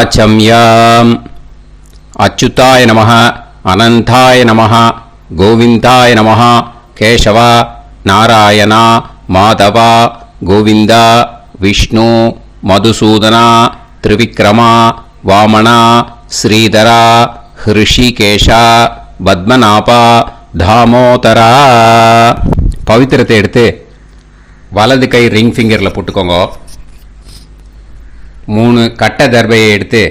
ஆச்சம்யாம். அச்சுதாய நமஹ, அனந்தாய நமஹ, கோவிந்தாய நமஹ, கேசவ, நாராயணா, மாதவா, கோவிந்தா, விஷ்ணு, மதுசூதனா, திரிவிக்ரமா, வாமனா, ஸ்ரீதரா, ஹிருஷிகேஷா, பத்மநாபா, தாமோதரா. பவித்திரத்தை எடுத்து வலது கை ரிங் ஃபிங்கரில் போட்டுக்கோங்க. 3 கட்டை தர்பையை எடுத்து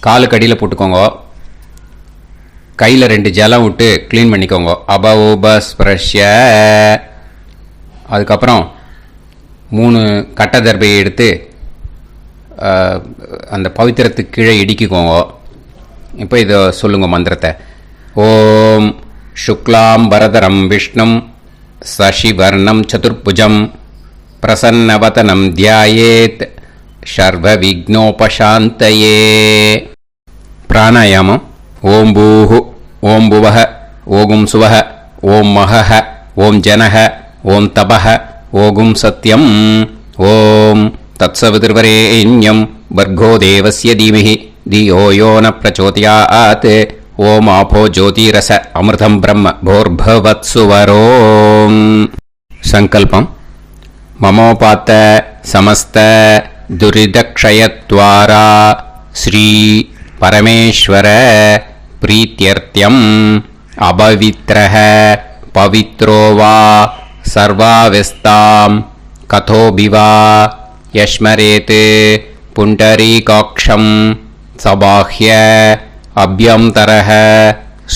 காலுக்கடியில் போட்டுக்கோங்க. கையில் 2 ஜலம் விட்டு க்ளீன் பண்ணிக்கோங்க. அபௌபஸ்பிரஷ்ய. அதுக்கப்புறம் 3 கட்டை தர்பையை எடுத்து அந்த பவித்திரத்துக்கு கீழே இடிக்கிக்கோங்க. இப்போ இதை சொல்லுங்க மந்திரத்தை. ஓம் சுக்லாம் வரதரம் விஷ்ணும் சசிவர்ணம் சதுர்புஜம் பிரசன்னவதனம் தியாயேத் சர்வ விக்னோபசாந்தயே. பிராணாயாமம். ஓம் பூஹு, ஓம் புவஹ, ஓகும் சுவஹ, ஓம் மஹஹ, ஓம் ஜனஹ, ஓம் தபஹ, ஓகும் சத்யம். ஓம் தத்சவிதுர்வரேண்யம் வர்கோ தேவஸ்ய தீமஹி தியோ யோ ந பிரச்சோதயாத். ஓம் ஆபோ ஜோதிரச அமிர்தம் பிரம்ம போர்பவத்சுவரோம். சங்கல்பம். மமோபாத்த சமஸ்த துரிதக்ஷயத்வாரா ஸ்ரீ பரமேஸ்வர பிரீத்யர்த்தியம் அபவித்ரஹ பவித்ரோ வா சர்வாவஸ்தாம் கதோபிவா யஸ்மரேத் புண்டரீகாக்ஷம் சபாஹ்ய அப்யந்தரஹ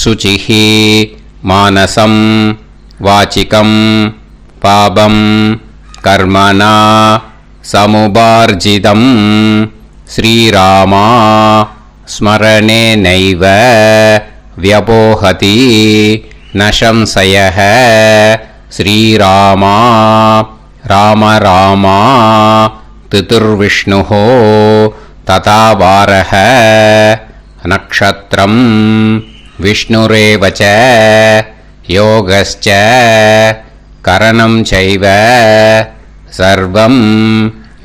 சுசிஹ மானசம் வாசிகம் பாபம் கர்மணா சமுபார்ஜிதம் ஸ்ரீராமா ஸ்மரணேனைவ வ்யபோஹதி நசம்சயஹ. ஸ்ரீராமா ராம ராமா திதுர்விஷ்ணுஹ ததா வாரஹ. நக்ஷத்ரம் விஷ்ணுரேவச யோகஸ்ச கரணம் சைவ சர்வம்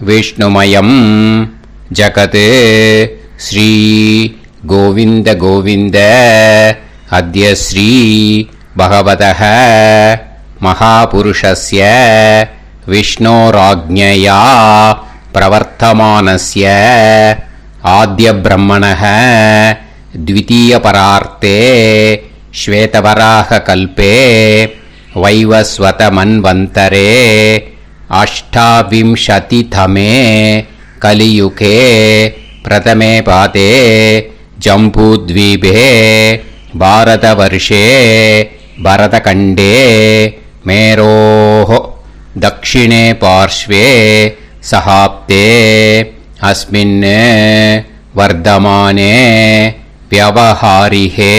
விஷ்ணுமயம் ஜகத். ஸ்ரீ கோவிந்த கோவிந்த அத்ய ஸ்ரீ பகவதः மகாபுருஷஸ்ய விஷ்ணோராஜ்ஞயா பிரவர்த்தமானஸ்ய ஆத்ய பிரம்மணः த்விதீயபரார்த்தே ஸ்வேதவராக கல்பே வைவஸ்வத மன்வந்தரே அஷ்டாவிம்சதிதமே கலியுகே பிரதமே பாதே ஜம்பூத்வீபே பாரதவர்ஷே பரதகண்டே மேரோः தக்ஷிணே பார்ஷ்வே சஹாப்தே அஸ்மின் வர்தமானே व्यवहारिहे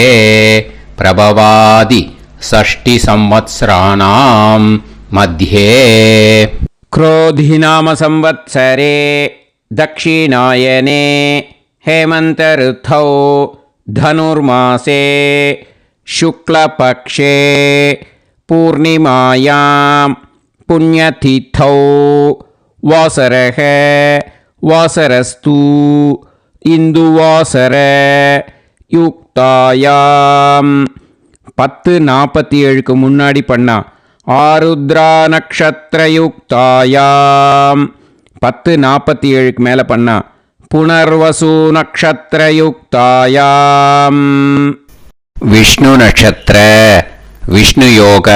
प्रभवादि षष्टि संवत्सराणां मध्ये क्रोधिनाम संवत्सरे दक्षिणायने हेमंत ऋतौ धनुर्मासे शुक्लपक्षे पूर्णिमायां पुण्यतिथौ वासरः वासरस्तु இந்துவாசர யுக்தாயாம். 10:47க்கு முன்னாடி பண்ணா ஆருத்ரா நக்ஷத்ர யுக்தாயாம். 10:47க்கு மேலே பண்ணா புனர்வசு நக்ஷத்ர யுக்தாயாம். விஷ்ணு நட்சத்திர விஷ்ணு யோக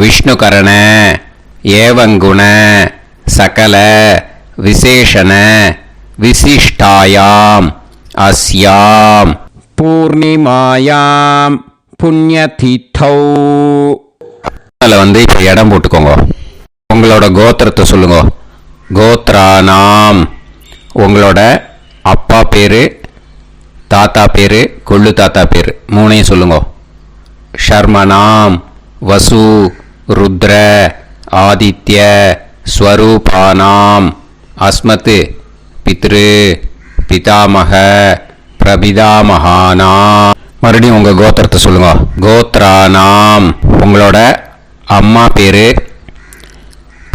விஷ்ணுகரண ஏவங்குண சகல விசேஷண விசிஷ்டாயாம் அஸ்யாம் பூர்ணிமாயாம் புண்ணியதிதௌ. அதில் இப்போ இடம் போட்டுக்கோங்க. உங்களோட கோத்திரத்தை சொல்லுங்க. கோத்ரானாம். உங்களோட அப்பா பேர், தாத்தா பேர், கொள்ளு தாத்தா பேர் 3ஐயும் சொல்லுங்க. ஷர்மனாம் வசு ருத்ர ஆதித்ய ஸ்வரூபானாம் அஸ்மத் பித்ரு பிதாமக பிரபிதாமகானா. மறுபடியும் உங்கள் கோத்திரத்தை சொல்லுங்க. கோத்ரானாம். உங்களோட அம்மா பேர்,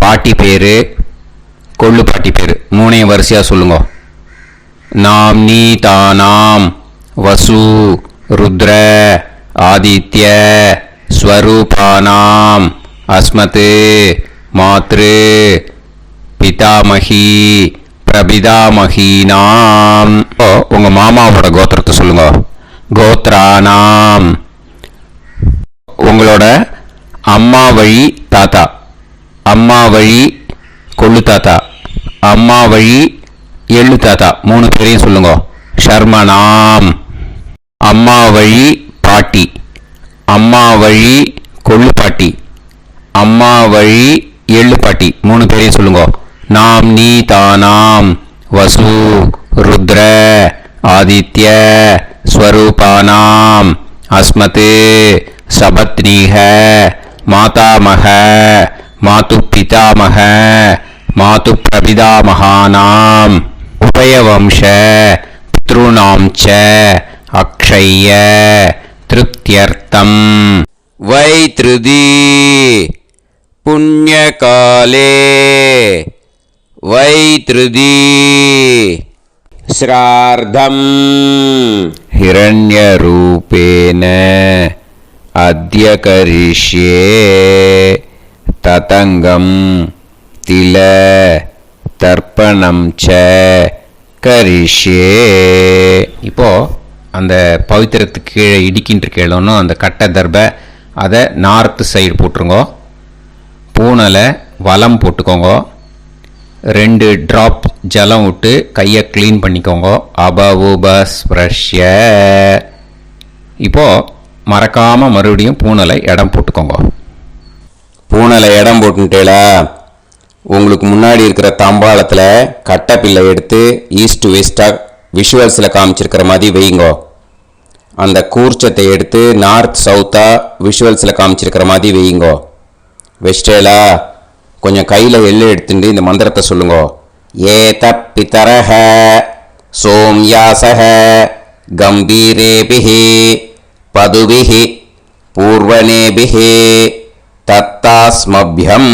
பாட்டி பேர், கொள்ளு பாட்டி பேர் 3ஐயும் வரிசையாக சொல்லுங்க. நாம்னீதானாம் வசு ருத்ர ஆதித்ய ஸ்வரூபானாம் அஸ்மத் மாத்ரு பிதாமகி பிரபிதாமகீனாம். உங்கள் மாமாவோட கோத்திரத்தை சொல்லுங்க. கோத்ரானாம். உங்களோட அம்மா வழி தாத்தா, அம்மா வழி கொள்ளு தாத்தா, அம்மா வழி எள்ளு தாத்தா, 3 பேரையும் சொல்லுங்க. ஷர்மனாம். அம்மா வழி பாட்டி, அம்மா வழி கொள்ளு பாட்டி, அம்மா வழி எள்ளு பாட்டி, 3 பேரையும் சொல்லுங்க. நாம்னீதானாம் வசு ருத்ர ஆதித்ய ஸ்வரூபானாம் அஸ்மத் சபத்னீஹ மாதாமக மாது பிதாமக மாது பிரபிதாமகானாம் உபயவம்ச பித்ருணாம் ச அக்ஷய்ய திருப்தியர்த்தம் வைத்ருதி புண்ணியகாலே வைத்ருதி ஸ்ரார்த்தம் ஹிரண்யரூபேன அத்ய கரிஷ்யே ததங்கம் தில தர்ப்பணம் ச கரிஷ்யே. இப்போ அந்த பவித்திரத்துக்கு கீழே இடிக்கின்ற கீழோன்னு அந்த கட்டை தர்பை அதை நார்த்து சைடு போட்டுருங்க. பூனலை வலம் போட்டுக்கோங்க. 2 ட்ராப் ஜலம் விட்டு கையை க்ளீன் பண்ணிக்கோங்க. அபவுபஸ்ப்ரஷ்ய. இப்போது மறக்காமல் மறுபடியும் பூனலை இடம் போட்டுக்கோங்க. பூனலை இடம் போட்டுட்டேலா உங்களுக்கு முன்னாடி இருக்கிற தாம்பாளத்தில் கட்டைப்பில்லை எடுத்து ஈஸ்ட் வெஸ்டாக விஷுவல்ஸில் காமிச்சிருக்கிற மாதிரி வைங்கோ. அந்த கூர்ச்சத்தை எடுத்து நார்த் சவுத்தாக விஷுவல்ஸில் காமிச்சிருக்கிற மாதிரி வைங்கோ. வெஸ்டேலா கொஞ்சம் கையில் எள்ளு எடுத்துட்டு இந்த மந்திரத்தை சொல்லுங்க. ஏத பிதரஹ சோம்யாசஹ கம்பீரேபிஹி பதுபிஹி பூர்வனேபிஹி தத்தாஸ்மப்யம்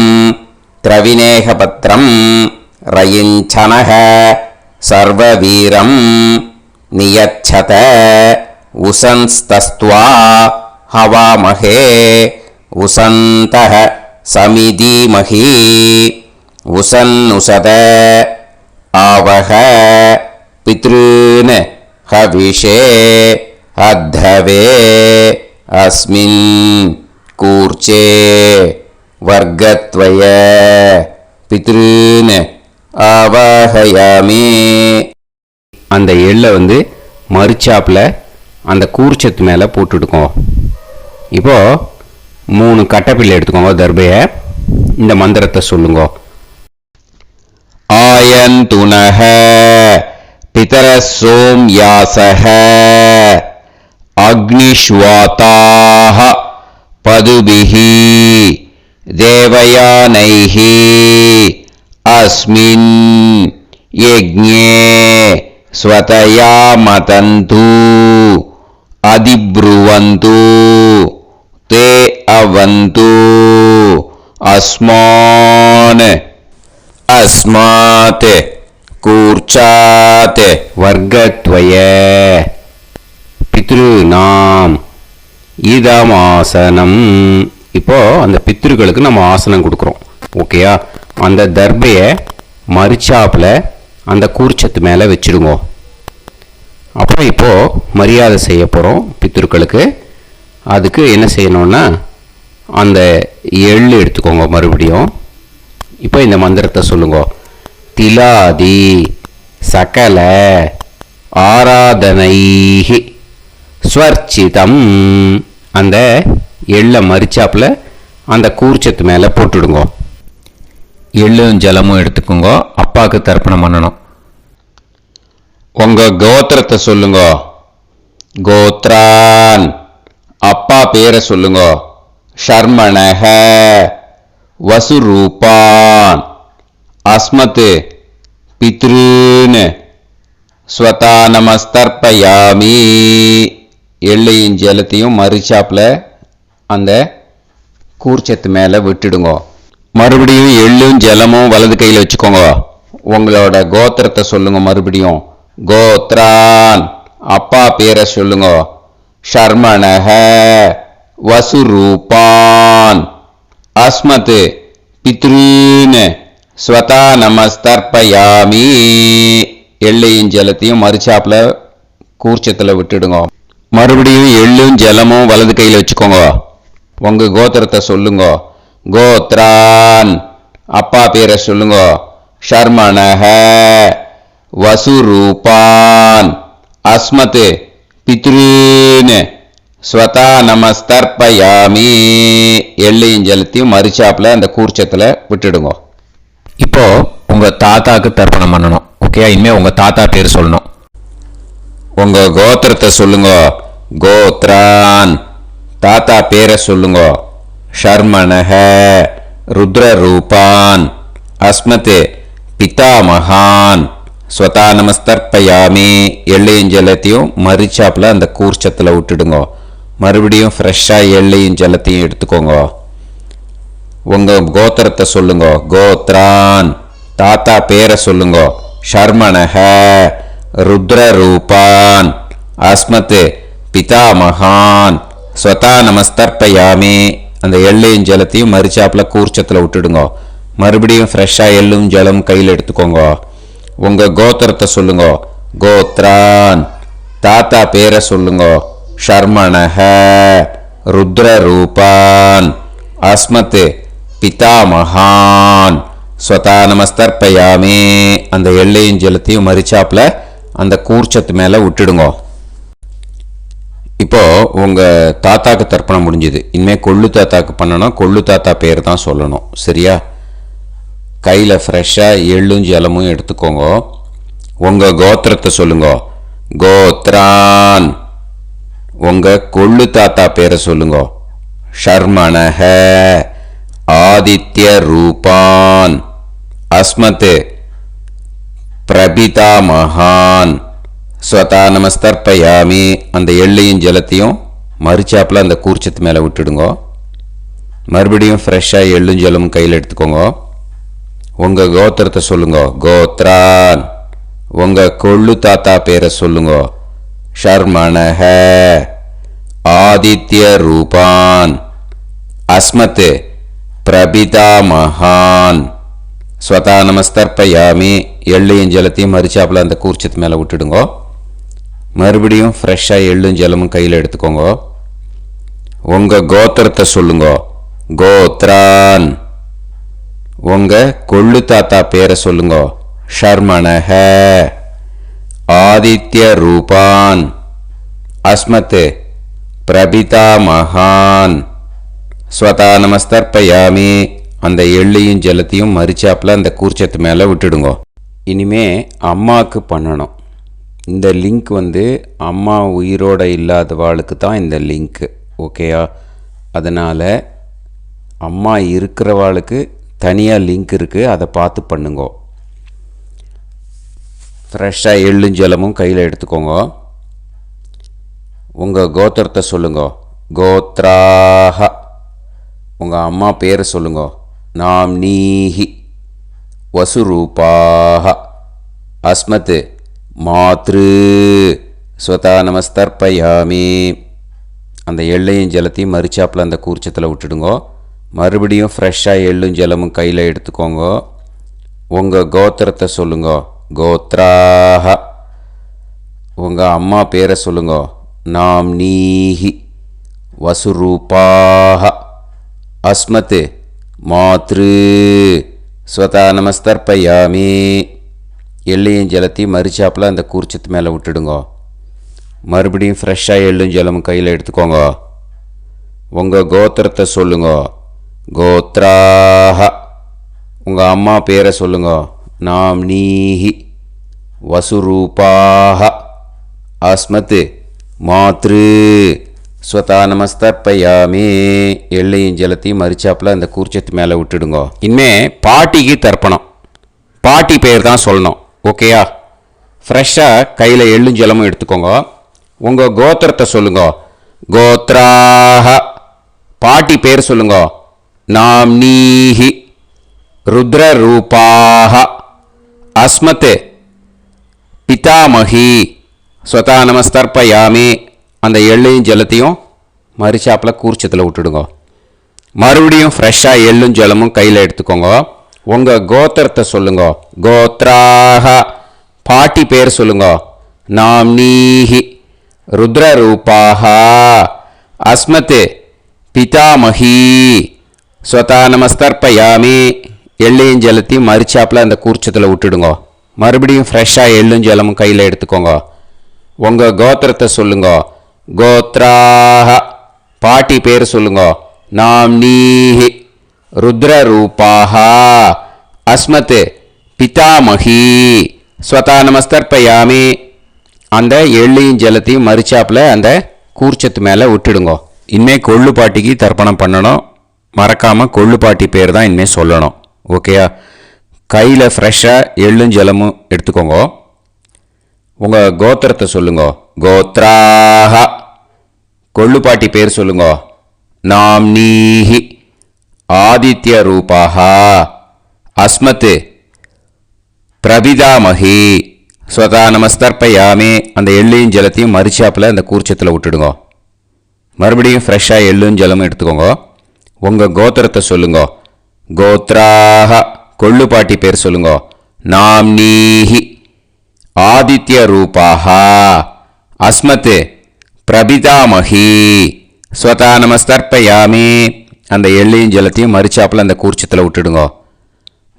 திரவிநேகபத்ரம் ரயிஞ்சனஹ சர்வவீரம் நியச்சத உசன்ஸ்தஸ்த்வா ஹவாமஹே உசந்தஹ சமிதீமஹி உசன்னுசத ஆவஹ பித்ருன் ஹவிஷே அத்தவே அஸ்மின் கூர்ச்சே வர்க்கத்வய பித்ருன் ஆவாஹயாமி. அந்த எள்ளை மறுச்சாப்பில் அந்த கூர்ச்சத்து மேலே போட்டுடுக்கோம். இப்போது 3 கட்டைப்பிள்ளை எடுத்துக்கோங்க. தர்பையை இந்த மந்திரத்தை சொல்லுங்க. ஆயந்துனஹ பிதர சோம்யாசஹ அக்னிஷ்வாதாஹ பதுபிஹி தேவயானைஹி அஸ்மின் யஜ்ஞே ஸ்வதயா மதந்து அதிப்ருவந்து தே அவது அஸ்மான் அஸ்மாத் கூர்ச்சாத் வர்க்கத்வய பித்ருநாம் இதமாசனம். இப்போ அந்த பித்ருக்களுக்கு நம்ம ஆசனம் கொடுக்குறோம். ஓகேயா? அந்த தர்பையை மறுச்சாப்பில் அந்த கூர்ச்சத்து மேலே வச்சுடுங்க. அப்புறம் இப்போது மரியாதை செய்ய போகிறோம் பித்ருக்களுக்கு. அதுக்கு என்ன செய்யணும்னா அந்த எள்ளு எடுத்துக்கோங்க. மறுபடியும் இப்போ இந்த மந்திரத்தை சொல்லுங்க. திலாதி சகல ஆராதனைஹி ஸ்வர்ச்சிதம். அந்த எள்ளை மரிச்சாப்பில் அந்த கூர்ச்சத்து மேலே போட்டுடுங்க. எள்ளும் ஜலமும் எடுத்துக்கோங்க. அப்பாவுக்கு தர்ப்பணம் பண்ணணும். உங்கள் கோத்திரத்தை சொல்லுங்க. கோத்ரான். அப்பா பேரை சொல்லுங்க. ஷர்மணஹ வசுரூபான் அஸ்மத் பித்ருன் ஸ்வதா நமஸ்தர்ப்பயாமி. எள்ளையும் ஜலத்தையும் மறுச்சாப்பில் அந்த கூர்ச்சத்து மேலே விட்டுடுங்க. மறுபடியும் எள்ளும் ஜலமும் வலது கையில் வச்சுக்கோங்க. உங்களோட கோத்திரத்தை சொல்லுங்க. மறுபடியும் கோத்ரான் அப்பா பேரை சொல்லுங்க. ஷர்மணஹ வசுரூபான் அஸ்மத் பித்ரீன் ஸ்வதா நமஸ்தர்ப்பயாமி. எள்ளையும் ஜலத்தையும் மறுச்சாப்புல கூர்ச்சத்தில் விட்டுடுங்க. மறுபடியும் எள்ளும் ஜலமும் வலது கையில் வச்சுக்கோங்க. உங்க கோத்திரத்தை சொல்லுங்க. கோத்ரான் அப்பா பேரை சொல்லுங்க. ஷர்மணஹ வசுரூபான் அஸ்மத் பித்ரீன் ஸ்வதா நமஸ்தர்ப்பயாமி. எள்ளையும் ஜலத்தையும் மறுச்சாப்புல அந்த கூர்ச்சத்தில் விட்டுடுங்க. இப்போ உங்க தாத்தாக்கு தர்ப்பணம் பண்ணணும். ஓகே, இனிமே உங்க தாத்தா பேர் சொல்லணும். உங்க கோத்திரத்தை சொல்லுங்க. கோத்ரான் தாத்தா பேரை சொல்லுங்க. ஷர்மணஹ ருத்ரரூபான் அஸ்மத் பிதாமகான் ஸ்வதா நமஸ்தர்ப்பயாமி. எள்ளையும் ஜலத்தையும் மறுச்சாப்புல அந்த கூர்ச்சத்தில் விட்டுடுங்க. மறுபடியும் ஃப்ரெஷ்ஷாக எள்ளையும் ஜலத்தையும் எடுத்துக்கோங்க. உங்க கோத்திரத்தை சொல்லுங்க. கோத்ரான் தாத்தா பேரை சொல்லுங்க. ஷர்மணஹ ருத்ரரூபான் அஸ்மத் பிதாமகான் ஸ்வதா நமஸ்தர்ப்பயாமி. அந்த எள்ளையும் ஜலத்தையும் மறுச்சாப்புல கூர்ச்சத்தில் விட்டுடுங்க. மறுபடியும் ஃப்ரெஷ்ஷாக எள்ளும் ஜலம் கையில் எடுத்துக்கோங்க. உங்க கோத்திரத்தை சொல்லுங்க. கோத்ரான் தாத்தா பேரை சொல்லுங்க. ஷர்மணஹ ருத்ரரூபான் அஸ்மத் பிதாமகான் ஸ்வதா நமஸ்தர்ப்பயாமி. அந்த எள்ளையும் ஜலத்தையும் மறுச்சாப்புல அந்த கூர்ச்சத்து மேலே விட்டுடுங்க. இப்போ உங்க தாத்தாக்கு தர்ப்பணம் முடிஞ்சுது. இனிமேல் கொள்ளு தாத்தாக்கு பண்ணணும். கொள்ளு தாத்தா பேர் தான் சொல்லணும். சரியா? கையில் ஃப்ரெஷ்ஷாக எள்ளும் ஜலமும் எடுத்துக்கோங்க. உங்க கோத்திரத்தை சொல்லுங்க. கோத்ரான் உங்க கொள்ளு தாத்தா பேரை சொல்லுங்க. ஷர்மணஹ ஆதித்ய ரூபான் அஸ்மத் பிரபிதாமகான் ஸ்வதா நமஸ்தர்ப்பயாமி. அந்த எள்ளையும் ஜலத்தையும் மறுச்சாப்புல அந்த கூர்ச்சத்து மேலே விட்டுடுங்க. மறுபடியும் ஃப்ரெஷ்ஷாக எள்ளும் ஜலமும் கையில் எடுத்துக்கோங்க. உங்க கோத்திரத்தை சொல்லுங்க. கோத்ரான் உங்க கொள்ளு தாத்தா பேரை சொல்லுங்க. ஷர்மணஹ ஆதித்ய ரூபான் அஸ்மத் பிரபிதாமகான் ஸ்வதா நமஸ்தர்ப்பயாமி. எள்ளையும் ஜலத்தையும் மறுச்சாப்புல அந்த கூர்ச்சத்து மேலே விட்டுடுங்க. மறுபடியும் ஃப்ரெஷ்ஷாக எள்ளும் ஜலமும் கையில் எடுத்துக்கோங்க. உங்க கோத்திரத்தை சொல்லுங்க. கோத்ரான் உங்க கொள்ளு தாத்தா பேரை சொல்லுங்க. ஷர்மணஹ ஆதித்ய ரூபான் அஸ்மத் பிரபிதாமகான் ஸ்வதா நமஸ்தர்ப்பயாமி. அந்த எள்ளையும் ஜலத்தையும் மறுச்சாப்புல அந்த கூர்ச்சத்து மேலே விட்டுடுங்க. இனிமே அம்மாவுக்கு பண்ணணும். இந்த லிங்க் அம்மா உயிரோட இல்லாதவாளுக்கு தான் இந்த லிங்க்கு. ஓகேயா? அதனால் அம்மா இருக்கிறவாளுக்கு தனியாக லிங்க் இருக்குது. அதை பார்த்து பண்ணுங்க. ஃப்ரெஷ்ஷாக எள்ளும் ஜலமும் கையில் எடுத்துக்கோங்க. உங்கள் கோத்திரத்தை சொல்லுங்க. கோத்ராஹ உங்கள் அம்மா பேரை சொல்லுங்க. நாம்னீஹி வசுரூபாஹ அஸ்மத் மாத்ரு ஸ்வதா நமஸ்தர்ப்பயாமி. அந்த எள்ளையும் ஜலத்தையும் மறுச்சாப்பில் அந்த கூர்ச்சத்தில் விட்டுடுங்க. மறுபடியும் ஃப்ரெஷ்ஷாக எள்ளும் ஜலமும் கையில் எடுத்துக்கோங்க. உங்கள் கோத்திரத்தை சொல்லுங்க. கோத்ராஹ உங்கள் அம்மா பேரை சொல்லுங்க. நாம்னீஹி வசுரூபாஹ அஸ்மத் மாத்ரு ஸ்வதா நமஸ்தர்ப்பயாமி. எள்ளையும் ஜலத்தையும் மறுச்சாப்பில் அந்த கூர்ச்சத்து மேலே விட்டுடுங்க. மறுபடியும் ஃப்ரெஷ்ஷாக எள்ளும் ஜலமும் கையில் எடுத்துக்கோங்க. உங்கள் கோத்திரத்தை சொல்லுங்க. கோத்ராஹ உங்கள் அம்மா பேரை சொல்லுங்க. நாம்னீஹி வசுரூபாஹ அஸ்மத் மாத்ரு ஸ்வதா நமஸ்தர்ப்பயாமி. எள்ளையும் ஜலத்தையும் மறுச்சாப்பில் அந்த கூர்ச்சத்து மேலே விட்டுடுங்க. இனிமே பாட்டிக்கு தர்ப்பணம். பாட்டி பேர் தான் சொல்லணும். ஓகேயா? ஃப்ரெஷ்ஷாக கையில் எள்ளும் ஜலமும் எடுத்துக்கோங்க. உங்கள் கோத்திரத்தை சொல்லுங்க. கோத்ராஹ பாட்டி பேர் சொல்லுங்க. நாம்னீஹி ருத்ரரூபாஹ அஸ்மத் பிதாமகி ஸ்வதா நமஸ்தர்ப்பயாமி. அந்த எள்ளையும் ஜலத்தையும் மரிச்சாப்பில் கூர்ச்சத்தில் விட்டுடுங்க. மறுபடியும் ஃப்ரெஷ்ஷாக எள்ளும் ஜலமும் கையில் எடுத்துக்கோங்க. உங்கள் கோத்திரத்தை சொல்லுங்க. கோத்ராக பாட்டி பேர் சொல்லுங்க. நாம்னீஹி ருத்ரரூபாக அஸ்மத் பிதாமகி ஸ்வதா நமஸ்தர்ப்பயாமி. எள்ளையும் ஜலத்தையும் மரிச்சாப்பில் அந்த கூர்ச்சத்தில் விட்டுடுங்க. மறுபடியும் ஃப்ரெஷ்ஷாக எள்ளும் ஜலமும் கையில் எடுத்துக்கோங்க. உங்கள் கோத்திரத்தை சொல்லுங்க. கோத்ராக பாட்டி பேர் சொல்லுங்க. நாம்னீஹி ருத்ரரூபாக அஸ்மத் பிதாமகி ஸ்வதா நமஸ்தர்ப்பயாமி. அந்த எள்ளையும் ஜலத்தையும் மரிச்சாப்பில் அந்த கூர்ச்சத்து மேலே விட்டுடுங்க. இனிமேல் கொள்ளு பாட்டிக்கு தர்ப்பணம் பண்ணணும். மறக்காமல் கொள்ளு பாட்டி பேர் தான் இனிமேல் சொல்லணும். ஓகேயா? கையில் ஃப்ரெஷ்ஷாக எள்ளும் ஜலமும் எடுத்துக்கோங்க. உங்கள் கோத்திரத்தை சொல்லுங்க. கோத்ராக கொள்ளு பாட்டி பேர் சொல்லுங்க. நாம்னீஹி ஆதித்ய ரூபாக அஸ்மத் பிரபிதாமகி ஸ்வதா நமஸ்தர்ப்பயாமி. அந்த எள்ளையும் ஜலத்தையும் மரிச்சாப்பில் அந்த கூர்ச்சத்தில் விட்டுடுங்க. மறுபடியும் ஃப்ரெஷ்ஷாக எள்ளும் ஜலமும் எடுத்துக்கோங்க. உங்கள் கோத்திரத்தை சொல்லுங்க. கோத்ராக கொள்ளு பாட்டி பேர் சொல்லுங்க. நாம்னீஹி ஆதித்ய ரூபாக அஸ்மத் பிரபிதாமகி ஸ்வதா நமஸ்தர்ப்பயாமி. அந்த எள்ளையும் ஜலத்தையும் மரிச்சாப்பில் அந்த கூர்ச்சத்தில் விட்டுடுங்க.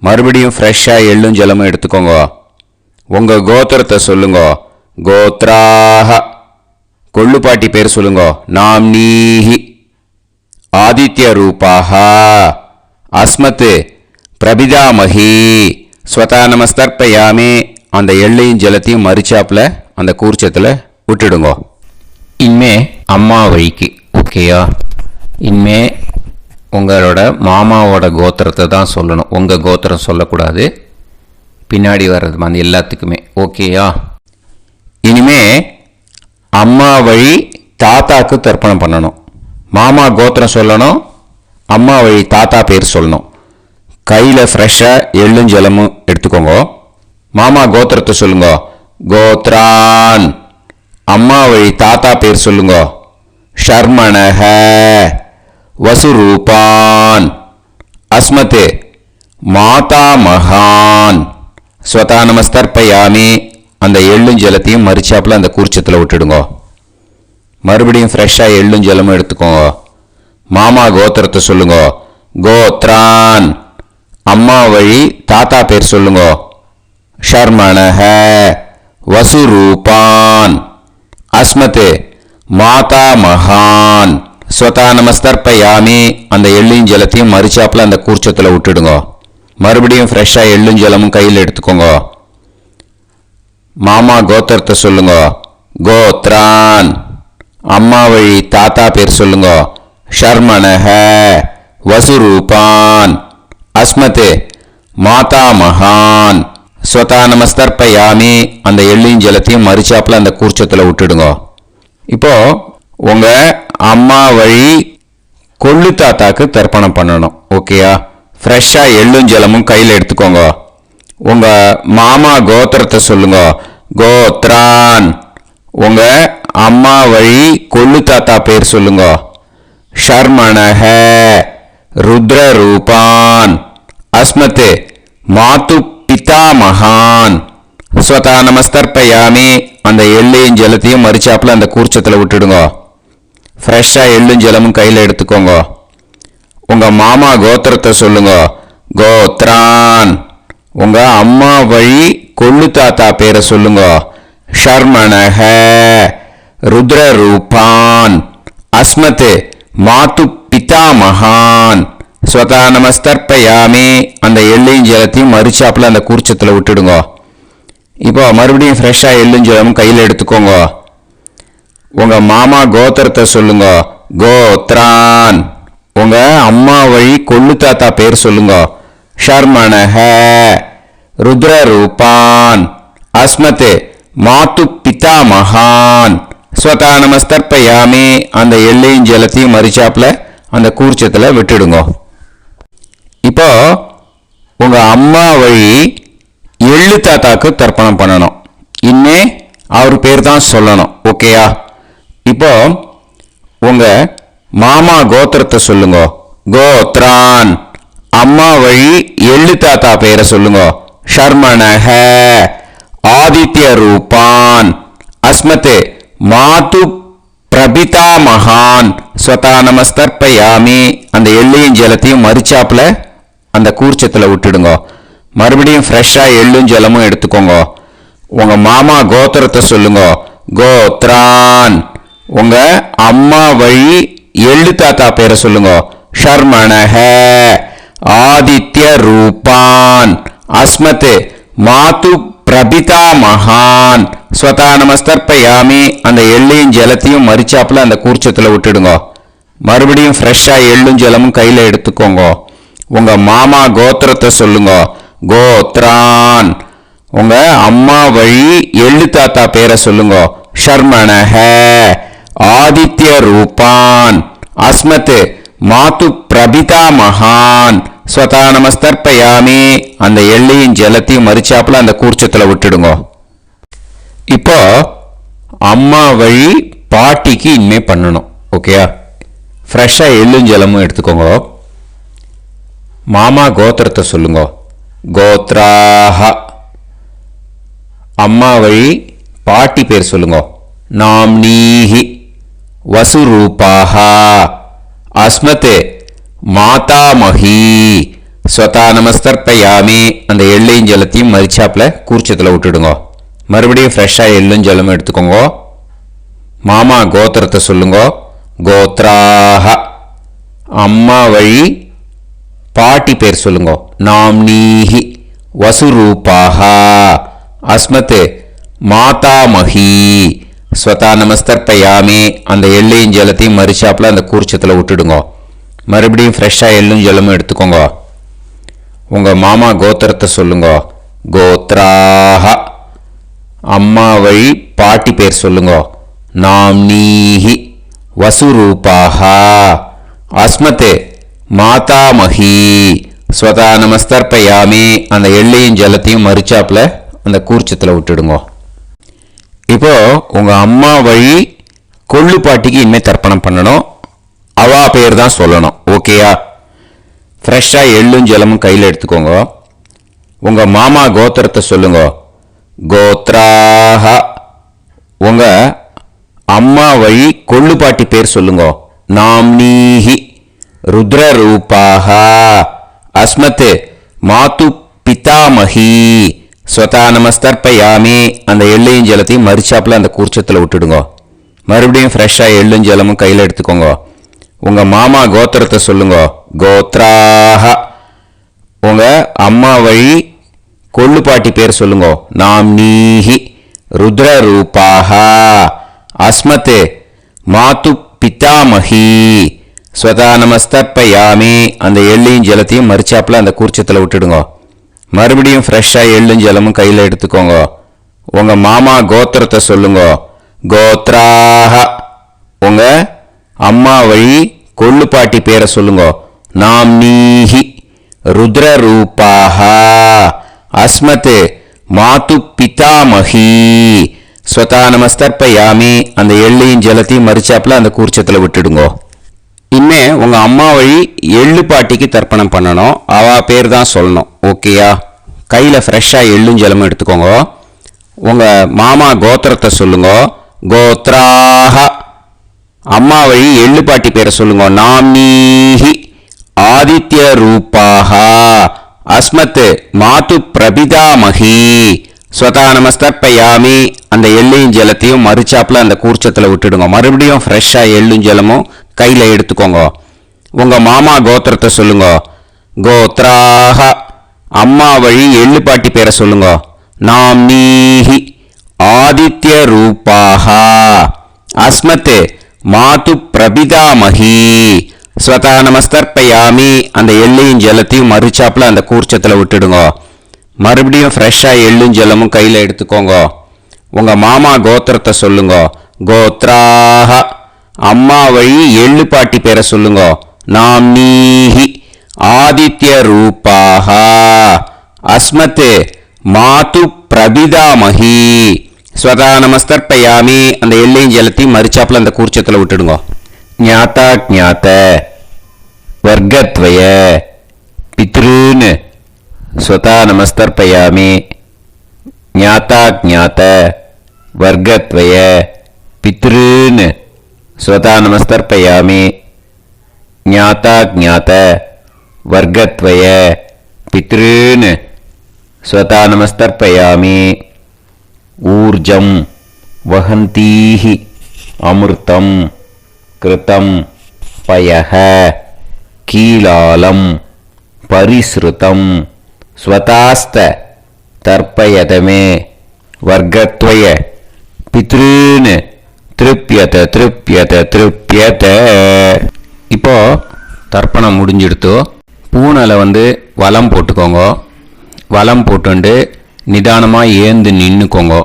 மறுபடியும் ஃப்ரெஷ்ஷாக எள்ளும் ஜலமும் எடுத்துக்கோங்க. உங்கள் கோத்திரத்தை சொல்லுங்க. கோத்ராக கொள்ளு பாட்டி பேர் சொல்லுங்க. நாம்னீஹி ஆதித்ய ரூபாக அஸ்மத் பிரபிதாமகி ஸ்வதா நமஸ்தர்ப்பயாமி. அந்த எள்ளையும் ஜலத்தையும் மரிச்சாப்பில் அந்த கூர்ச்சத்தில் விட்டுடுங்க. இனிமே அம்மா வழிக்கு. ஓகேயா? இனிமே உங்களோட மாமாவோட கோத்திரத்தை தான் சொல்லணும். உங்கள் கோத்திரம் சொல்லக்கூடாது. பின்னாடி வர்றது மாதிரி எல்லாத்துக்குமே. ஓகேயா? இனிமே அம்மா வழி தாத்தாக்கு தர்ப்பணம் பண்ணணும். மாமா கோத்திரம் சொல்லணும். அம்மா வழி தாத்தா பேர் சொல்லணும். கையில் ஃப்ரெஷ்ஷாக எள்ளும் ஜலமும் எடுத்துக்கோங்க. மாமா கோத்திரத்தை சொல்லுங்க. கோத்ரான். அம்மா வழி தாத்தா பேர் சொல்லுங்க. ஷர்மணஹ வசுரூபான் அஸ்மத் மாதா மகான் ஸ்வதா நமஸ்தர்ப்பயாமி. அந்த எள்ளும் ஜலத்தையும் மரிச்சாப்பில் அந்த கூர்ச்சத்தில் விட்டுடுங்க. மறுபடியும் ஃப்ரெஷ்ஷாக எள்ளும் ஜலமும் எடுத்துக்கோங்க. மாமா கோத்திரத்தை சொல்லுங்க. கோத்ரான். அம்மா வழி தாத்தா பேர் சொல்லுங்க. ஷர்மணஹ வசுரூபான் அஸ்மத் மாதா மகான் ஸ்வதா நமஸ்தர்ப்பயாமி. அந்த எள்ளையும் ஜலத்தையும் மரிச்சாப்பில் அந்த கூர்ச்சத்தில் விட்டுடுங்க. மறுபடியும் ஃப்ரெஷ்ஷாக எள்ளும் ஜலமும் கையில் எடுத்துக்கோங்க. மாமா கோத்திரத்தை சொல்லுங்க. கோத்ரான். அம்மா வழி தாத்தா பேர் சொல்லுங்க. ஷர்மணஹ வசுரூபான் அஸ்மத் மாதா மகான் ஸ்வதா நமஸ்தர்ப்பயாமி. அந்த எள்ளையும் ஜலத்தையும் மரிச்சாப்பில் அந்த கூர்ச்சத்தில் விட்டுடுங்க. இப்போ உங்கள் அம்மா வழி கொள்ளு தாத்தாக்கு தர்ப்பணம் பண்ணணும். ஓகேயா? ஃப்ரெஷ்ஷாக எள்ளும் ஜலமும் கையில் எடுத்துக்கோங்க. உங்கள் மாமா கோத்திரத்தை சொல்லுங்க. கோத்ரான். உங்கள் அம்மா வழி கொள்ளு தாத்தா பேர் சொல்லுங்க. ஷர்மணஹ ருத்ரரூபான் அஸ்மத் மாது பிதாமகான் ஸ்வதா நமஸ்தர்ப்பயாமி. அந்த எள்ளையும் ஜலத்தையும் மரிச்சாப்பில் அந்த கூர்ச்சத்தில் விட்டுடுங்க. ஃப்ரெஷ்ஷாக எள்ளும் ஜலமும் கையில் எடுத்துக்கோங்க. உங்கள் மாமா கோத்திரத்தை சொல்லுங்க. கோத்ரான். உங்கள் அம்மா வழி கொள்ளு தாத்தா பேரை சொல்லுங்க. ஷர்மணஹ ருத்ரரூபான் அஸ்மத் மாது பிதாமகான் ஸ்வதா நமஸ்தர்ப்பயாமி. அந்த எள்ளையும் ஜலத்தையும் மரிச்சாப்பில் அந்த கூர்ச்சத்தில் விட்டுடுங்க. இப்போ மறுபடியும் ஃப்ரெஷ்ஷாக எள்ளும் ஜலமும் கையில் எடுத்துக்கோங்க. உங்கள் மாமா கோத்திரத்தை சொல்லுங்க. கோத்ரான். உங்கள் அம்மா வழி கொள்ளு தாத்தா பேர் சொல்லுங்க. ஷர்மணஹ ருத்ரரூபான் அஸ்மத் மாது பிதாமகான் ஸ்வதா நமஸ்தர்ப்பயாமி. அந்த எள்ளையும் ஜலத்தையும் மரிச்சாப்பில் அந்த கூர்ச்சத்தில் விட்டுடுங்க. இப்போ உங்கள் அம்மா வழி எள்ளு தாத்தாக்கு தர்ப்பணம் பண்ணணும். இனிமே அவர் பேர் தான் சொல்லணும். ஓகேயா? இப்போ உங்க மாமா கோத்திரத்தை சொல்லுங்க. கோத்ரான். அம்மா வழி எள்ளு தாத்தா பேரை சொல்லுங்க. ஷர்மணஹ. ஆதித்ய ரூபான். அஸ்மத் மாது பிரபிதா மகான். ஸ்வதா நமஸ்தர்ப்பயாமி. அந்த எள்ளையும் ஜலத்தையும் மரிச்சாப்புல அந்த கூர்ச்சத்தில் விட்டுடுங்க. மறுபடியும் ஃப்ரெஷ்ஷா எள்ளும் ஜலமும் எடுத்துக்கோங்க. உங்க மாமா கோத்திரத்தை சொல்லுங்க. கோத்ரான். உங்க அம்மா வழி எள்ளு தாத்தா பேரை சொல்லுங்க. ஷர்மணஹ. ஆதித்ய ரூபான். அஸ்மத் மாது பிரபிதா மகான். ஸ்வதா நமஸ்தர்ப்பயாமி. அந்த எள்ளையும் ஜலத்தையும் மரிச்சாப்புல அந்த கூர்ச்சத்தில் விட்டுடுங்க. மறுபடியும் ஃப்ரெஷ்ஷா எள்ளும் ஜலமும் கையில எடுத்துக்கோங்க. உங்க மாமா கோத்திரத்தை சொல்லுங்க. கோத்ரான். உங்க அம்மா வழி எள்ளு தாத்தா பேரை சொல்லுங்க. ஷர்மணஹ. ஆதித்ய ரூபான். அஸ்மத் மாது பிரபிதா மகான். ஸ்வதா நமஸ்தர்ப்பயாமி. அந்த எள்ளையும் ஜலத்தையும் மரிச்சாப்புல அந்த கூர்ச்சத்தில் விட்டுடுங்க. இப்போ அம்மா வழி பாட்டிக்கு இனிமே பண்ணணும். ஓகேயா? ஃப்ரெஷ்ஷா எள்ளும் ஜலமும் எடுத்துக்கோங்க. மாமா கோத்திரத்தை சொல்லுங்க. கோத்ராஹ. அம்மா வழி பாட்டி பேர் சொல்லுங்க. நாம்னீஹி. வசுரூபாஹ. அஸ்மத் மாதாமஹி. ஸ்வதா நமஸ்தர்ப்பயாமி. அந்த எள்ளையும் ஜலத்தையும் மரிச்சாப்புல கூர்ச்சத்தில் விட்டுடுங்க. மறுபடியும் ஃப்ரெஷ்ஷா எள்ளும் ஜலமும் எடுத்துக்கோங்க. மாமா கோத்திரத்தை சொல்லுங்க. கோத்ராஹ. அம்மா வழி பாட்டி பேர் சொல்லுங்க. நாம்னீஹி. வசுரூபாஹ. அஸ்மத் மாதாமஹி. ஸ்வதா நமஸ்தர்ப்பயாமி. அந்த எள்ளையும் ஜலத்தையும் மரிச்சாப்புல அந்த கூர்ச்சத்தில் விட்டுடுங்க. மறுபடியும் ஃப்ரெஷ்ஷா எள்ளும் ஜலமும் எடுத்துக்கோங்க. உங்க மாமா கோத்திரத்தை சொல்லுங்க. கோத்ராஹ. அம்மா வழி பாட்டி பேர் சொல்லுங்க. நாம்னீஹி. வசுரூபாஹ. அஸ்மத் மாதாமஹி. ஸ்வதா நமஸ்தர்ப்பயாமி. அந்த எள்ளையும் ஜலத்தையும் மரிச்சாப்புல அந்த கூர்ச்சத்தில் விட்டுடுங்க. இப்போ உங்க அம்மா வழி கொள்ளு பாட்டிக்கு இனிமே தர்ப்பணம் பண்ணணும். அவா பேர் தான் சொல்லணும். ஓகேயா? ஃப்ரெஷ்ஷா எள்ளும் ஜலமும் கையில் எடுத்துக்கோங்க. உங்க மாமா கோத்திரத்தை சொல்லுங்க. கோத்ராஹ. உங்க அம்மா வழி கொள்ளு பாட்டி பேர் சொல்லுங்க. நாம்னீஹி. ருத்ரரூபாஹ. அஸ்மத் மாது பிதாமஹி. ஸ்வதா நமஸ்தர்ப்பயாமி. அந்த எள்ளையும் ஜலத்தையும் மரிச்சாப்புல அந்த கூர்ச்சத்தில் விட்டுடுங்க. மறுபடியும் ஃப்ரெஷ்ஷா எள்ளும் ஜலமும் கையில் எடுத்துக்கோங்க. உங்க மாமா கோத்திரத்தை சொல்லுங்க. கோத்ராஹ. உங்க அம்மா வழி கொள்ளு பாட்டி பேர் சொல்லுங்க. நாம்னீஹி. ருத்ரரூபாஹ. அஸ்மத் மாது பிதாமஹி. ஸ்வதா நமஸ்தர்ப்பயாமி. அந்த எள்ளையும் ஜலத்தையும் மரிச்சாப்புல அந்த கூர்ச்சத்தில் விட்டுடுங்க. மறுபடியும் ஃப்ரெஷ்ஷா எள்ளும் ஜலமும் கையில் எடுத்துக்கோங்க. உங்க மாமா கோத்திரத்தை சொல்லுங்க. கோத்ராஹ. உங்க அம்மா வழி கொள்ளு பாட்டி பேரை சொல்லுங்க. நாம்னீஹி. ருத்ரரூபாஹ. அஸ்மத் மாது பிதாமஹி. ஸ்வதா நமஸ்தர்ப்பயாமி. அந்த எள்ளையும் ஜலத்தையும் மரிச்சாப்புல அந்த கூர்ச்சத்தில் விட்டுடுங்க. இனிமே உங்க அம்மா வழி எள்ளு பாட்டிக்கு தர்ப்பணம் பண்ணணும். அவா பேர் தான் சொல்லணும். ஓகேயா? கையில ஃப்ரெஷ்ஷா எள்ளும் ஜலமும் எடுத்துக்கோங்க. உங்க மாமா கோத்திரத்தை சொல்லுங்க. கோத்ராஹ. அம்மா வழி எள்ளு பாட்டி பேரை சொல்லுங்க. நாம்னீஹி. ஆதித்ய ரூபாஹ. அஸ்மத் மாது பிரபிதாமஹி. ஸ்வதா நமஸ்தர்ப்பயாமி. அந்த எள்ளையும் ஜலத்தையும் மரிச்சாப்புல அந்த கூர்ச்சத்தில் விட்டுடுங்க. மறுபடியும் ஃப்ரெஷ்ஷா எள்ளும் ஜலமும் கையில எடுத்துக்கோங்க. உங்க மாமா கோத்திரத்தை சொல்லுங்க. கோத்ராஹ. அம்மா வழி எள்ளு பாட்டி பேரை சொல்லுங்க. நாம்னீஹி. ஆதித்ய ரூபாஹ. அஸ்மத் மாது பிரபிதாமஹி. ஸ்வதா நமஸ்தர்ப்பயாமி. அந்த எள்ளையும் ஜலத்தையும் மரிச்சாப்புல அந்த கூர்ச்சத்தில் விட்டுடுங்க. மறுபடியும் ஃப்ரெஷ்ஷா எள்ளும் ஜலமும் கையில எடுத்துக்கோங்க. உங்க மாமா கோத்திரத்தை சொல்லுங்க. கோத்ராஹ. அம்மா வழி எள்ளு பாட்டி பேரை சொல்லுங்க. நாம்னீஹி. ஆதித்ய ரூபாஹ. அஸ்மத் மாது பிரபிதாமஹி. ஸ்வதா நமஸ்தர்ப்பயாமி. அந்த எல்லையும் ஜலத்தையும் மறிச்சாப்புல அந்த கூர்ச்சத்தில் விட்டுடுங்க. ஞாதா ஞாத வர்க்கத்வய பித்ருன் ஸ்வதா நமஸ்தர்ப்பயாமி. ஞாதா ஞாத வர்க்கத்வய பித்ருன் ஸ்வதா நமஸ்தர்ப்பயாமி. ஞாதா ஞாத வர்க்கத்வய பித்ருன் ஸ்வதா நமஸ்தர்ப்பயாமி. ஊர்ஜம் வஹந்தீஹி அமிர்தம் கிருதம் பயஹ கீலாலம் பரிஸ்ருதம் ஸ்வதாஸ்த தர்ப்பயதமே வர்க்கத்வய பித்ருன் திருப்யத திருப்யத திருப்யத. இப்போ தர்ப்பணம் முடிஞ்சிடுத்தோ. பூனலை வலம் போட்டுக்கோங்க. வலம் போட்டுண்டு நிதானமாக ஏந்து நின்றுக்கோங்க.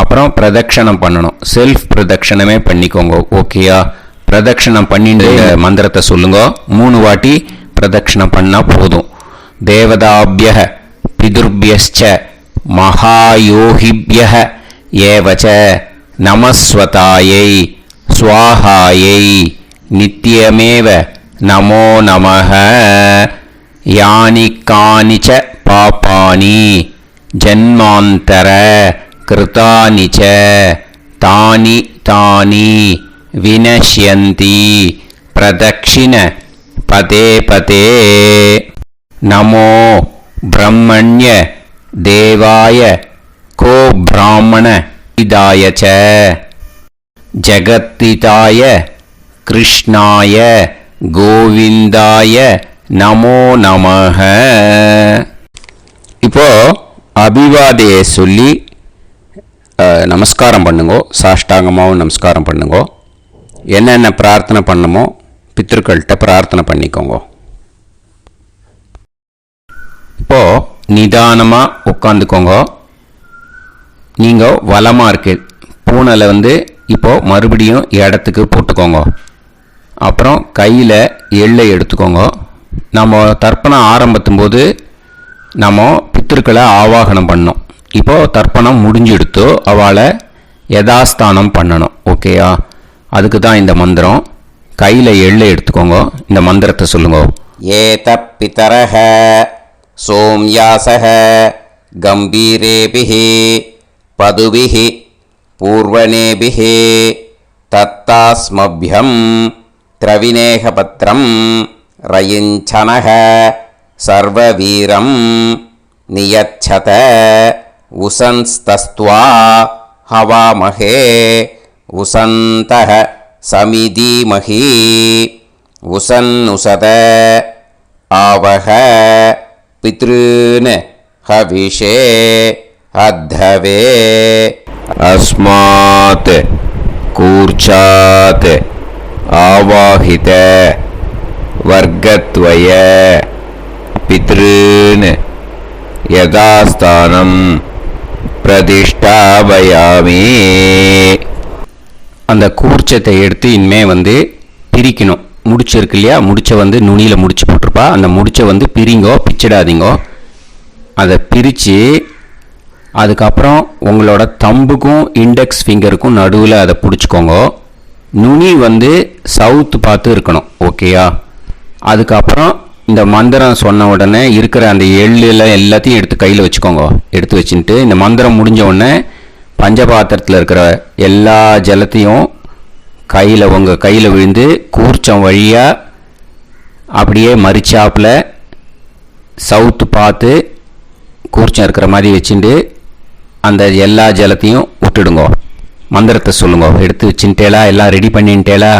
அப்புறம் பிரதட்சணம் பண்ணணும். செல்ஃப் பிரதட்சணமே பண்ணிக்கோங்க. ஓகேயா? பிரதட்சணம் பண்ணிட்டு மந்திரத்தை சொல்லுங்க. 3 வாட்டி பிரதட்சணம் பண்ணால் போதும். தேவதாபிய பிதுர்பியச்ச மகாயோகிபிய ஏவச்ச நமஸ்வதாயை ஸ்வாஹாயை நித்யமேவ நமோ நமஹ. யானி கானிச்ச பாபானி ஜன்மாந்தர கிருதானி ச தானி தானி வினஷ்யந்தி பிரதக்ஷிண பதே பதே. நமோ பிரம்மண்ய தேவாய கோ பிராமண இதாய ச ஜகத்திதாய கிருஷ்ணாய கோவிந்தாய நமோ நமஹ. இப்போ அபிவாதையை சொல்லி நமஸ்காரம் பண்ணுங்கோ. சாஷ்டாங்கமாகவும் நமஸ்காரம் பண்ணுங்கோ. என்னென்ன பிரார்த்தனை பண்ணமோ பித்ருக்கள்கிட்ட பிரார்த்தனை பண்ணிக்கோங்க. இப்போ நிதானமாக உட்காந்துக்கோங்க. நீங்கள் வலமாக இருக்கு பூனலை இப்போ மறுபடியும் இடத்துக்கு போட்டுக்கோங்க. அப்புறம் கையில் எள்ளை எடுத்துக்கோங்க. நம்ம தர்ப்பணம் ஆரம்பித்தும் போது நம்ம பித்ருக்களை ஆவாகனம் பண்ணோம். இப்போது தர்ப்பணம் முடிஞ்செடுத்தோ அவளை யதாஸ்தானம் பண்ணணும். ஓகேயா? அதுக்கு தான் இந்த மந்திரம். கையில் எள்ளை எடுத்துக்கோங்க. இந்த மந்திரத்தை சொல்லுங்க. ஏத பிதரஹ சோம்யாசஹ கம்பீரேபிஹி பதுபிஹி பூர்வனேபிஹி தத்தாஸ்மப்யம் திரவிநேகபத்ரம் ரயிஞ்சனஹ சர்வவீரம் நியச்சத உசன்ஸ்தஸ்த்வா ஹவாமஹே உசந்தஹ சமிதீமஹி உசன்னுசத ஆவஹ பித்ருன் ஹவிஷே அத்தவே. அஸ்மாத் கூர்ச்சாத் ஆவாஹித வர்க்கத்வய பித்ருன் யதாஸ்தானம் பிரதிஷ்டாபயாமி. அந்த கூர்ச்சத்தை எடுத்து இனிமே பிரிக்கணும். முடிச்சிருக்கு இல்லையா? முடிச்ச நுனியில் முடிச்சு போட்டிருப்பா. அந்த முடிச்ச பிரிங்கோ, பிச்சிடாதீங்கோ. அதை பிரித்து அதுக்கப்புறம் உங்களோட தம்புக்கும் இண்டெக்ஸ் ஃபிங்கருக்கும் நடுவில் அதை பிடிச்சிக்கோங்க. நுனி சவுத்து பார்த்து இருக்கணும். ஓகேயா? அதுக்கப்புறம் இந்த மந்திரம் சொன்ன உடனே இருக்கிற அந்த எள்ளில் எல்லாத்தையும் எடுத்து கையில் வச்சுக்கோங்க. எடுத்து வச்சுட்டு இந்த மந்திரம் முடிஞ்ச உடனே பஞ்சபாத்திரத்தில் இருக்கிற எல்லா ஜலத்தையும் உங்கள் கையில் விழுந்து கூர்ச்சம் வழியாக அப்படியே மறிச்சாப்பில் சவுத்து பார்த்து கூர்ச்சம் இருக்கிற மாதிரி வச்சுட்டு அந்த எல்லா ஜலத்தையும் விட்டுடுங்க. மந்திரத்தை சொல்லுங்க. எடுத்து வச்சுட்டேலா? எல்லாம் ரெடி பண்ணிட்டேலா?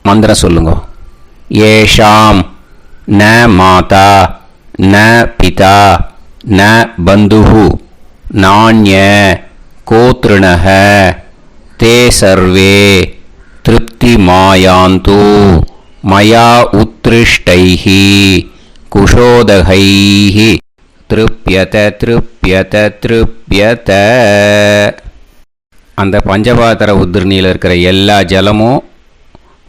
மந்திரம் சொல்லுங்க. ஏஷாம் ந மாதா ந பிதா ந பந்துஹு நாண்ய கோத்ருணஹ தே சர்வே திருப்தி மாயாந்து மயா உத்ருஷ்டைஹி குஷோதகைஹி திருப்யத திருப்யத திருப்யத. அந்த பஞ்சபாத்திர உதிர்ணியில் இருக்கிற எல்லா ஜலமும்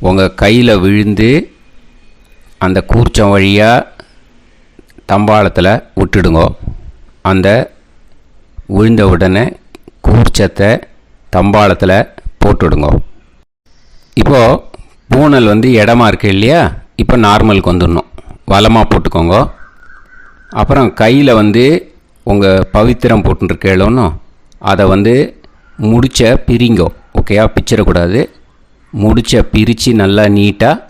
உங்கள் கையில் விழுந்து அந்த கூர்ச்சம் வழியாக தம்பாளத்தில் விட்டுடுங்க. அந்த விழுந்த உடனே கூர்ச்சத்தை தம்பாளத்தில் போட்டுவிடுங்க. இப்போது பூனல் இடமா இருக்கு இல்லையா, இப்போ நார்மலுக்கு வந்துடணும். வலமாக போட்டுக்கோங்க. அப்புறம் கையில் உங்கள் பவித்திரம் போட்டுருக்கேளோன்னு அதை முடிச்ச பிரிங்கோ. ஓகேயா, பிச்சிடக்கூடாது. முடிச்ச பிரித்து நல்லா நீட்டாக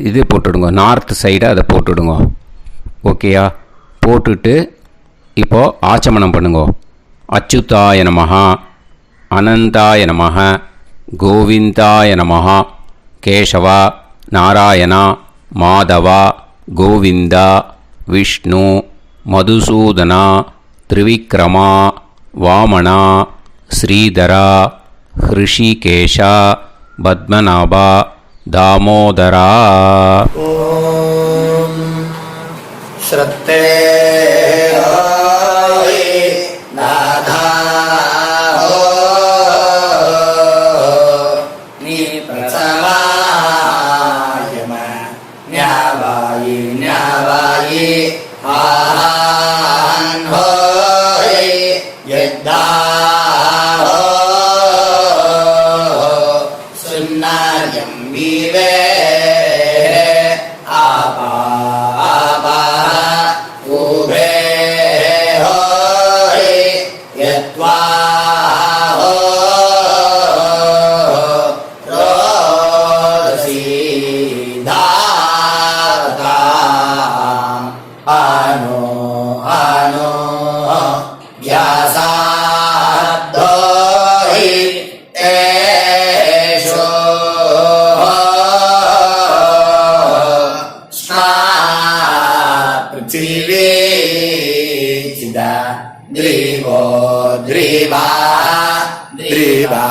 இது போட்டுடுங்க, நார்த் சைடை அதை போட்டுடுங்க. ஓகேயா, போட்டுட்டு இப்போது ஆச்சமனம் பண்ணுங்க. அச்சுதாய நமஹ, அனந்தாய நமஹ, கோவிந்தாய நமஹ, கேசவா, நாராயணா, மாதவா, கோவிந்தா, விஷ்ணு, மதுசூதனா, திரிவிக்ரமா, வாமனா, ஸ்ரீதரா, ஹிருஷிகேஷா, பத்மநாபா, தாமோதரா. ஓம் ஸ்ரத்தே நாதா நீ பிரசமாயம ஞாவாயி ஞாவாயி ஆஹான் ஹோய் யத்தா சுன்னாயம் வீவே ஆபா ஆபா உபே ஹோய் யத்வா ரோதசி தாதா ஆனோ ஆனோ வியாசாத்தோஹி ஏஷோ ஸ்னா பிருத்திவி சிதா த்ரிவோ த்ரிவா த்ரிவா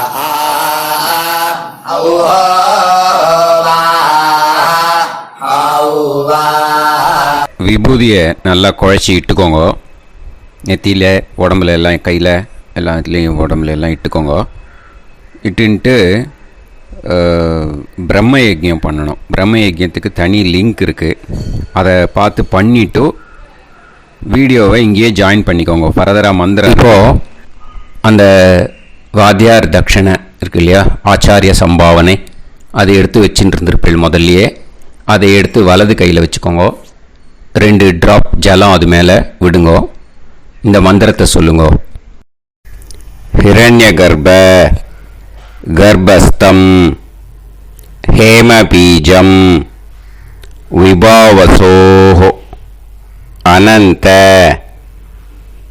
ஔவா ஔவா. விபூதியை நல்லா குழச்சி இட்டுக்கோங்க. நெத்தியில், உடம்புல எல்லாம், கையில் எல்லாத்துலேயும் உடம்புல எல்லாம் இட்டுக்கோங்க. இட்டுன்ட்டு பிரம்ம யஜ்யம் பண்ணணும். பிரம்ம யஜ்யத்துக்கு தனி லிங்க் இருக்குது. அதை பார்த்து பண்ணிவிட்டு வீடியோவை இங்கேயே ஜாயின் பண்ணிக்கோங்க. ஃபர்தராக மந்திரம். இப்போது அந்த வாத்தியார் தட்சணை இருக்கு இல்லையா, ஆச்சாரிய சம்பாவனை, அதை எடுத்து வச்சுட்டு இருந்திருப்பேன் முதல்லையே. அதை எடுத்து வலது கையில் வச்சுக்கோங்க. 2 ட்ராப் ஜலம் அது மேலே விடுங்கோ. இந்த மந்திரத்தை சொல்லுங்க. ஹிரண்ய கர்ப்ப கர்ப்பஸ்தம் ஹேமபீஜம் விபாவசோஹோ அனந்த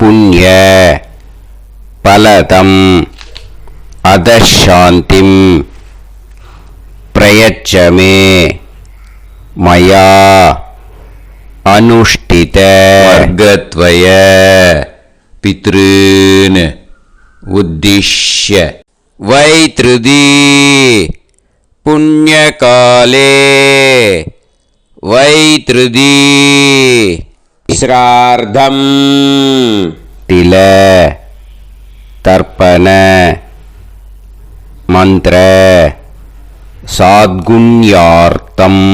புண்ணிய பலதம் அதசாந்திம் பிரயச்சமே மயா அனுஷ்டித வர்கத்வய பித்ருன் உத்திஷ்ய வைத்ருதி புண்ணியகாலே வைத்ருதி ஸ்ரார்த்தம் தில தர்ப்பண மந்திர சாத்குண்யார்த்தம்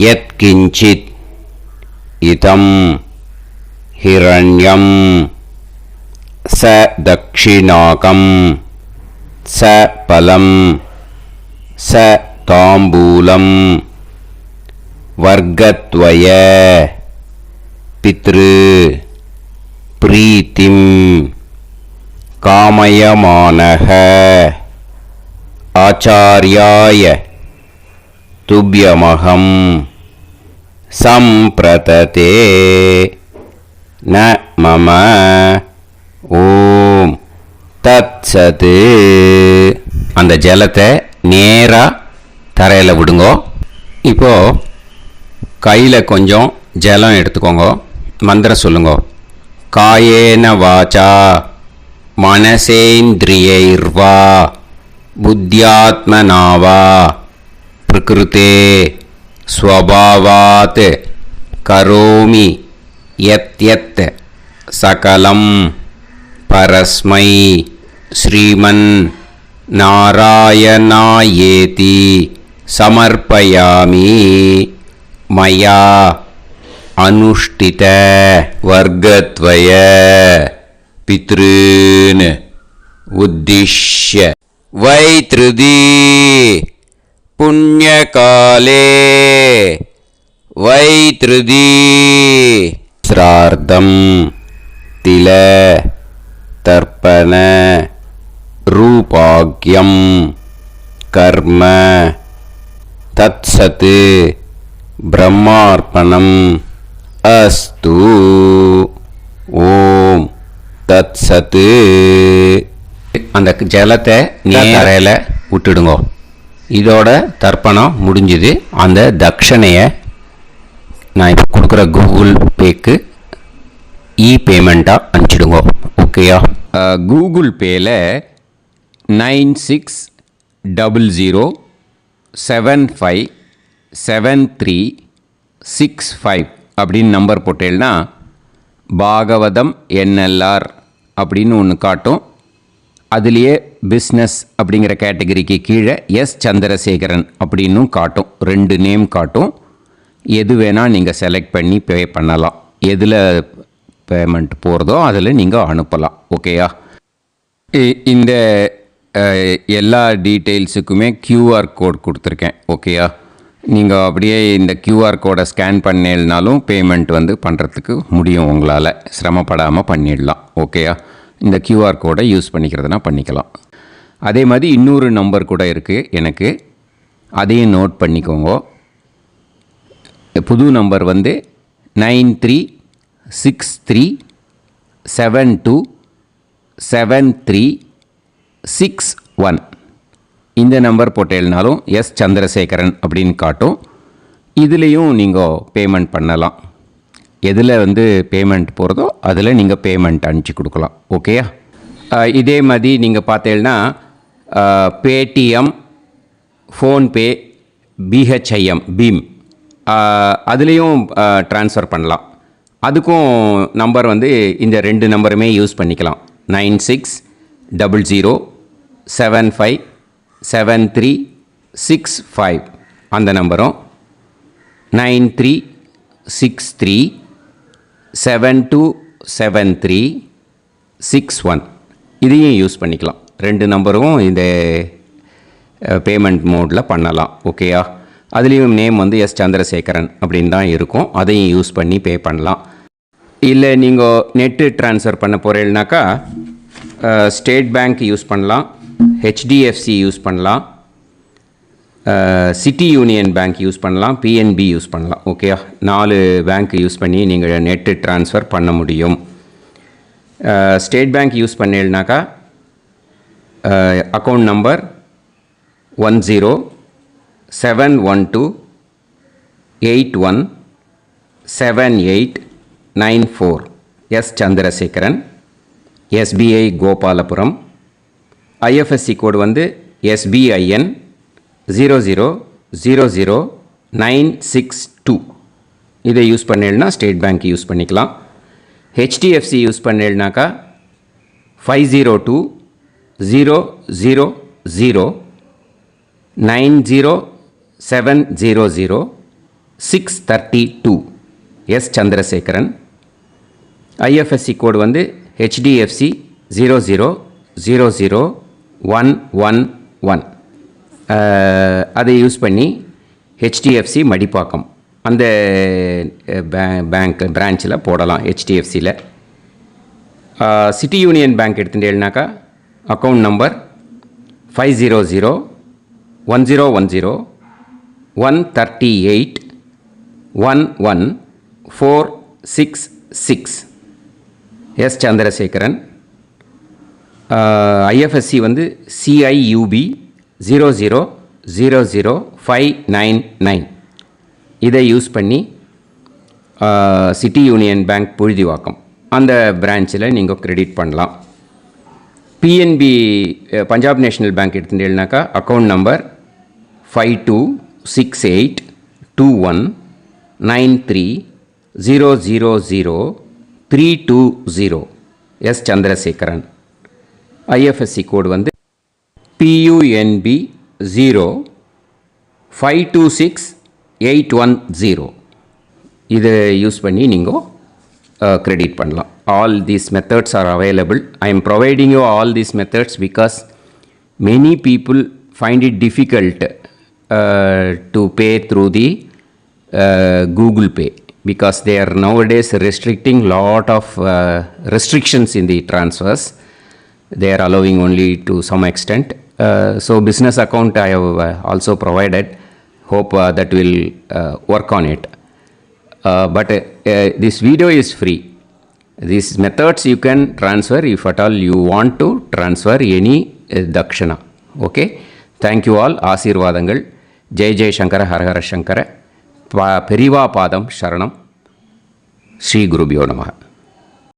யத்கிஞ்சித் இதம் ஹிரண்யம் ச தக்ஷிணாகம் ச பலம் ச தாம்பூலம் வர்கத்வய பித்ரு பிரீத்திம் காமயமானஹ ஆச்சார்யாய துப்யமகம் சம்பிரததே ந மம ஓம் தத்சத். அந்த ஜலத்தை நேராக தரையில் விடுங்கோ. இப்போது கையில் கொஞ்சம் ஜலம் எடுத்துக்கோங்க. மந்திரம் சொல்லுங்க. காயேன வாச்சா மனசேந்திரியைர்வா புத்தியாத்மனாவா பிரகிருதே ஸ்வபாவாத் கரோமி யத் யத் சகலம் பரஸ்மை ஸ்ரீமன் நாராயணாயேதி சமர்ப்பயாமி மயா अनुष्ठित वर्गद्वय पितॄन् उद्दिश्य वैतृदी पुण्यकाले वैतृदी श्रार्धं तिल तर्पण रूपाग्यं कर्म तत्सत् ब्रह्मार्पणम् अस्तु ஓம் தத்சத்து. அந்த ஜலத்தை நீரையில் விட்டுடுங்க. இதோட தர்ப்பணம் முடிஞ்சுது. அந்த தட்சணையை நான் இப்போ கொடுக்குற கூகுள் பேக்கு பேமெண்ட்டாக அனுப்பிச்சிடுங்க. ஓகேயா? கூகுள் பேயில் 9600757365 அப்படின்னு நம்பர் போட்டேன்னா பாகவதம் NLR அப்படின்னு ஒன்று காட்டும். அதுலேயே பிஸ்னஸ் அப்படிங்கிற கேட்டகரிக்கு கீழே சந்திரசேகரன் அப்படின்னும் காட்டும். 2 நேம் காட்டும். எது வேணால் நீங்கள் செலக்ட் பண்ணி பே பண்ணலாம். எதில் பேமெண்ட் போகிறதோ அதில் நீங்கள் அனுப்பலாம். ஓகேயா? இந்த எல்லா டீட்டெயில்ஸுக்குமே QR கோட் கொடுத்துருக்கேன். ஓகேயா? நீங்கள் அப்படியே இந்த QR கோடை ஸ்கேன் பண்ணேனாலும் பேமெண்ட் பண்ணுறதுக்கு முடியும். உங்களால் சிரமப்படாமல் பண்ணிடலாம். ஓகேயா? இந்த QR கோடை யூஸ் பண்ணிக்கிறதுனா பண்ணிக்கலாம். அதே மாதிரி இன்னொரு நம்பர் கூட இருக்குது எனக்கு. அதையும் நோட் பண்ணிக்கோங்க. புது நம்பர் 9363727361. இந்த நம்பர் போட்டேனாலும் சந்திரசேகரன் அப்படின்னு காட்டும். இதுலேயும் நீங்கள் பேமெண்ட் பண்ணலாம். எதில் பேமெண்ட் போகிறதோ அதில் நீங்கள் பேமெண்ட் அனுப்பிச்சி கொடுக்கலாம். ஓகேயா? இதே மாதிரி நீங்கள் பார்த்தேன்னா பேடிஎம், ஃபோன்பே, BHIM பீம் அதுலேயும் ட்ரான்ஸ்ஃபர் பண்ணலாம். அதுக்கும் நம்பர் இந்த 2 நம்பருமே யூஸ் பண்ணிக்கலாம். 9600757365 அந்த நம்பரும் 9363727361 இதையும் யூஸ் பண்ணிக்கலாம். 2 நம்பரும் இந்த பேமெண்ட் மோடில் பண்ணலாம். ஓகேயா? அதுலேயும் நேம் சந்திரசேகரன் அப்படின்னு தான் இருக்கும். அதையும் யூஸ் பண்ணி பே பண்ணலாம். இல்லை நீங்கள் நெட்டு ட்ரான்ஸ்ஃபர் பண்ண போகிறீங்கனாக்கா ஸ்டேட் பேங்க் யூஸ் பண்ணலாம், HDFC யூஸ் பண்ணலாம், சிட்டி யூனியன் பேங்க் யூஸ் பண்ணலாம், PNB யூஸ் பண்ணலாம். ஓகேயா? 4 பேங்க் யூஸ் பண்ணி நீங்கள் நெட்டு ட்ரான்ஸ்ஃபர் பண்ண முடியும். ஸ்டேட் பேங்க் யூஸ் பண்ணீங்கனாக்கா account number 1071281789 Chandrasekaran, SBI Gopalapuram. IFSC code SBIN 0000962. இதை யூஸ் பண்ணீங்கன்னா ஸ்டேட் பேங்க் யூஸ் பண்ணிக்கலாம். HDFC யூஸ் பண்ணீங்கனாக்கா 5020090700 சந்திரசேகரன். IFSC code HDFC 0000111. அதை யூஸ் பண்ணி HDFC மடிப்பாக்கம் அந்த பேங்க் பிரான்ச்சில் போடலாம். HDFCயில் சிட்டி யூனியன் பேங்க் எடுத்துட்டேன்னாக்கா account number 500101114666 Chandrasekaran. IFSC CIUB 0000599. இதை யூஸ் பண்ணி சிட்டி யூனியன் பேங்க் புழுதிவாக்கம் அந்த பிரான்ச்சில் நீங்கள் கிரெடிட் பண்ணலாம். PNB பஞ்சாப் நேஷ்னல் பேங்க் எடுத்துட்டீங்கன்னாக்கா account number 52682193000320 Chandrasekaran. IFSC code PUNB 0526810. இதை யூஸ் பண்ணி நீங்கள் credit பண்ணலாம். All these methods are available. I am providing you all these methods because many people find it difficult to pay through the Google Pay because they are nowadays restricting lot of restrictions in the transfers. They are allowing only to some extent. So business account I have also provided. Hope that will work on it. But this video is free. These methods you can transfer if at all you want to transfer any dakshana. Okay. Thank you all. Aasirvadangal. Jai Jai Shankara Har Har Shankara. Periva Padam Sharanam. Shri Gurubhyo Namaha.